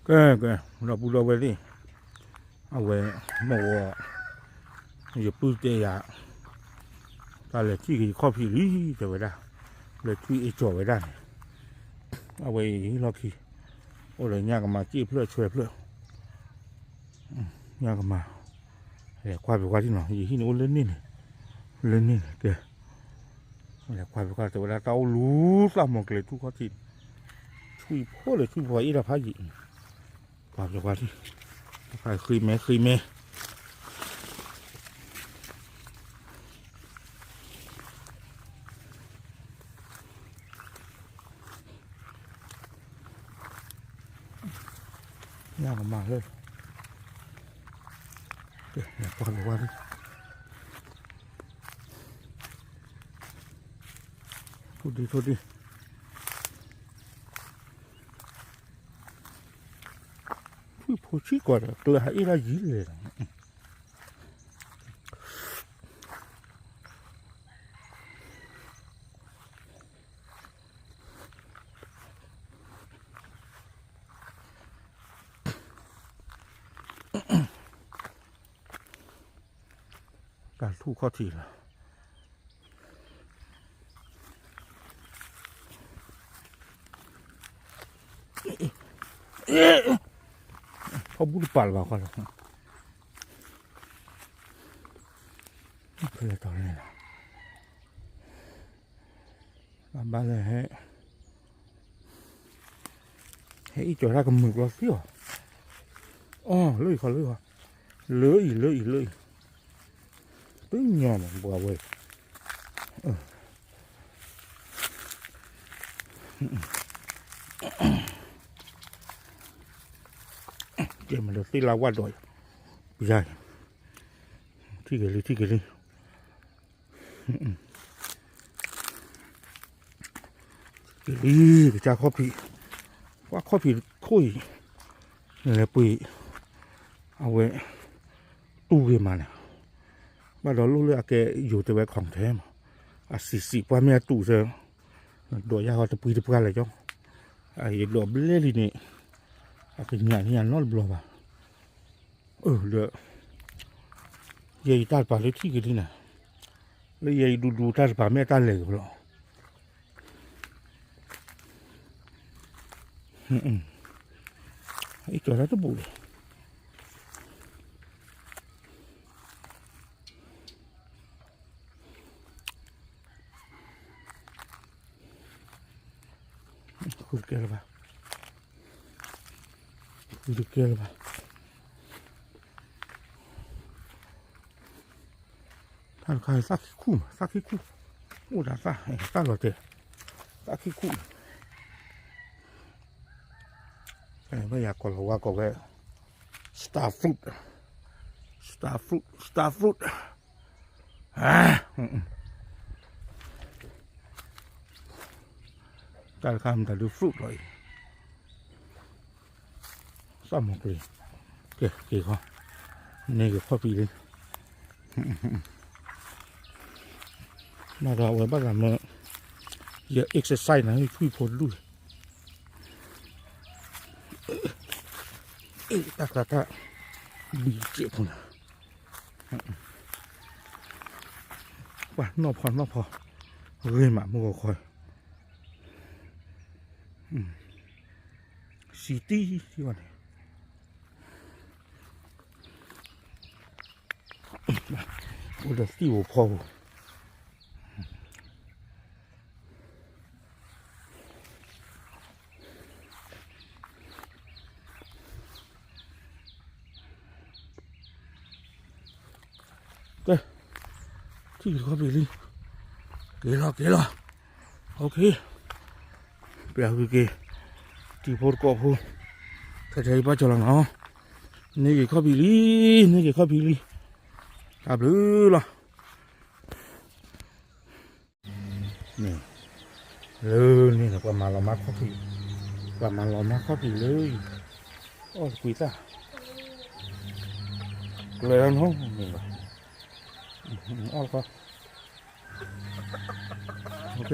que la pudo ver đi à về màu giờ bự tê à ta là chỉ cái coffee lý rồi đó là chỉ chỗ vậy đó à về nó khi ở đây nhà cái mà chỉ phơi chơi phơi nhà cái mà để qua về quaที่nào gì nó lên nè kìa để qua về qua từ đó tao lú ra một cái chú có thịt chui phô là chui vội là phá gì qua về qua đi phải khơi mé nhà cái mà lên để qua về qua đi thôi đi phố chỉ quả là tôi hãy ra gìเลยการทู่ข้อที่ละเขาบุญปั่นว่าเขาเลยเพื่อตอนนี้นะบ้านเลยให้อีจอยได้กับมือเราเสียวอ๋อเลยเขาเลยว่ะเลยตึ้งยอมบัวเว้ยเดี๋ยวมันจะตีลาวาดอยไม่ใช่ที่เกลี่กระจาข้อผีว่าข้อผีคุยเนี่ยปุ๋ยเอาไว้ตู้เรียมาเนี่ยบ้านเราลูกเรือแกอยู่แต่ไว้ของแท้มาสีว่าแม่ตู้เสือโดยยาเขาจะปุ๋ยจะพูดอะไรจ้องไอ้ดอกเล่ลีนี่cái nhà nó bừa vào được dây ta bảo lấy cái gì nè lấy dây đu ta bảo mẹ ta lẻ rồi ấy cho nó bù không kêu vào được kia làท่านใครซักขี้คู่โอ้ด่าซ่าซ่าหล่อเจ๋ซักขี้คู่ไม่อยากกล่าวว่าก็แค่สตาร์ฟรุตการคำแต่ดูฟรุตเลยซ้ำหมดเลยเก๋เขานี่ก็ข้อปีเลยมาเราไว้บ้านเราเนี่ยเยอะเอ็กซ์ไซส์นะให้ช่วยพ้นด้วยตาบีเจ็บนะว่านอกพอเฮ้ยหมาโมกคอยซิตี้ที่วันโอ้เดี๋ยวสิวพอที่เขาไปลิเกล้อโอเคเปียกที่พอดกอบพูถ้าใจป้าจะลังเนาะนี่เขาไปลิตาบลือล่ะนี่นี่แหละประมาณเรามาข้อผีเลยโอ้คุยซะเลยแล้วน้องนี่แหละอ้อก็โอเค